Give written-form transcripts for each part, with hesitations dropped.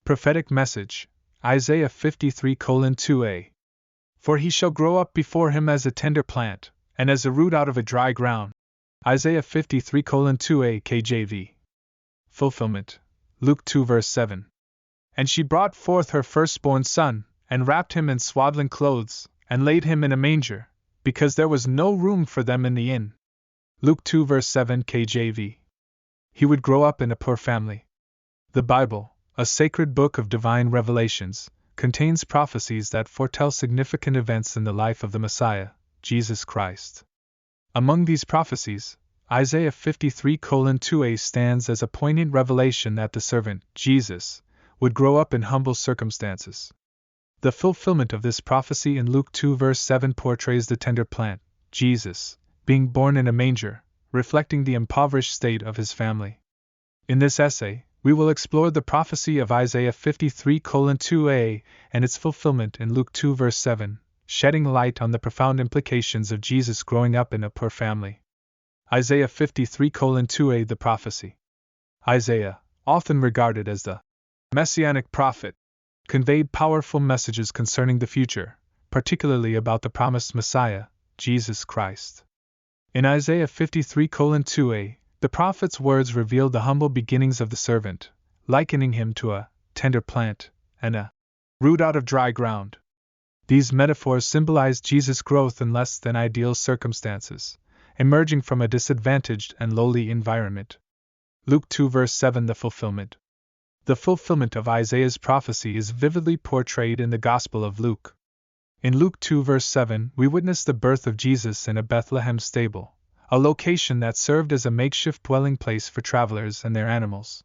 Prophetic Message, Isaiah 53:2a. For he shall grow up before him as a tender plant, and as a root out of a dry ground. Isaiah 53:2a KJV. Fulfillment. Luke 2 verse 7. And she brought forth her firstborn son, and wrapped him in swaddling clothes, and laid him in a manger, because there was no room for them in the inn. Luke 2 verse 7 KJV. He would grow up in a poor family. The Bible, a sacred book of divine revelations, contains prophecies that foretell significant events in the life of the Messiah, Jesus Christ. Among these prophecies, Isaiah 53:2a stands as a poignant revelation that the servant, Jesus, would grow up in humble circumstances. The fulfillment of this prophecy in Luke 2 verse 7 portrays the tender plant, Jesus, being born in a manger, reflecting the impoverished state of his family. In this essay, we will explore the prophecy of Isaiah 53:2a and its fulfillment in Luke 2 verse 7, shedding light on the profound implications of Jesus growing up in a poor family. Isaiah 53:2a The prophecy. Isaiah, often regarded as the Messianic prophet, conveyed powerful messages concerning the future, particularly about the promised Messiah, Jesus Christ. In Isaiah 53:2a, the prophet's words revealed the humble beginnings of the servant, likening him to a tender plant and a root out of dry ground. These metaphors symbolize Jesus' growth in less than ideal circumstances, emerging from a disadvantaged and lowly environment. Luke 2 verse 7 The fulfillment. The fulfillment of Isaiah's prophecy is vividly portrayed in the Gospel of Luke. In Luke 2 verse 7 we witness the birth of Jesus in a Bethlehem stable, a location that served as a makeshift dwelling place for travelers and their animals.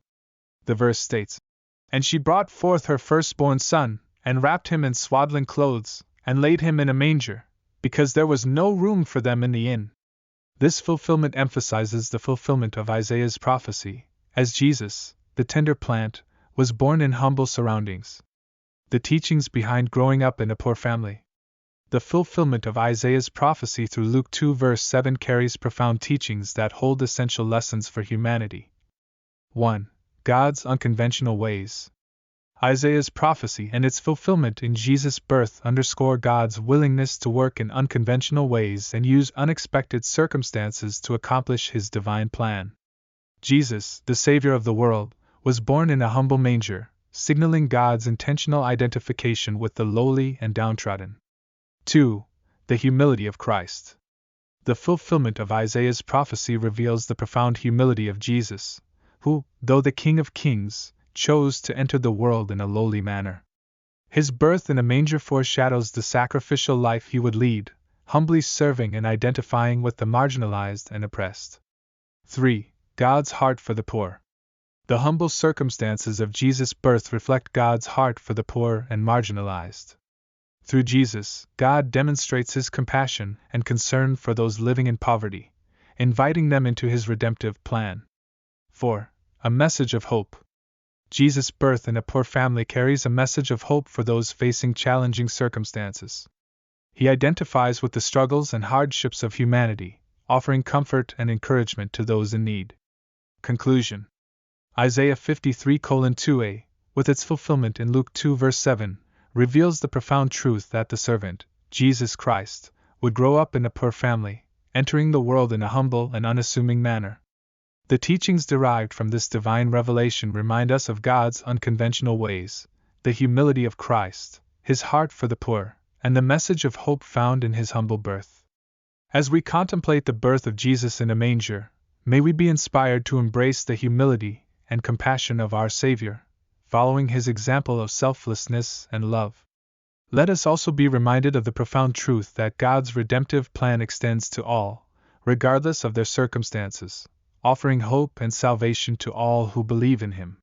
The verse states, And she brought forth her firstborn son, and wrapped him in swaddling clothes, and laid him in a manger, because there was no room for them in the inn. This fulfillment emphasizes the fulfillment of Isaiah's prophecy, as Jesus, the tender plant, was born in humble surroundings. The teachings behind growing up in a poor family. The fulfillment of Isaiah's prophecy through Luke 2 verse 7 carries profound teachings that hold essential lessons for humanity. 1. God's unconventional ways. Isaiah's prophecy and its fulfillment in Jesus' birth underscore God's willingness to work in unconventional ways and use unexpected circumstances to accomplish his divine plan. Jesus, the Savior of the world, was born in a humble manger, signaling God's intentional identification with the lowly and downtrodden. 2. The humility of Christ. The fulfillment of Isaiah's prophecy reveals the profound humility of Jesus, who, though the King of Kings, chose to enter the world in a lowly manner. His birth in a manger foreshadows the sacrificial life he would lead, humbly serving and identifying with the marginalized and oppressed. 3. God's heart for the poor. The humble circumstances of Jesus' birth reflect God's heart for the poor and marginalized. Through Jesus, God demonstrates his compassion and concern for those living in poverty, inviting them into his redemptive plan. 4. A message of hope. Jesus' birth in a poor family carries a message of hope for those facing challenging circumstances. He identifies with the struggles and hardships of humanity, offering comfort and encouragement to those in need. Conclusion. Isaiah 53:2a, with its fulfillment in Luke 2 verse 7, reveals the profound truth that the servant, Jesus Christ, would grow up in a poor family, entering the world in a humble and unassuming manner. The teachings derived from this divine revelation remind us of God's unconventional ways, the humility of Christ, his heart for the poor, and the message of hope found in his humble birth. As we contemplate the birth of Jesus in a manger, may we be inspired to embrace the humility and compassion of our Savior, following his example of selflessness and love. Let us also be reminded of the profound truth that God's redemptive plan extends to all, regardless of their circumstances, offering hope and salvation to all who believe in him.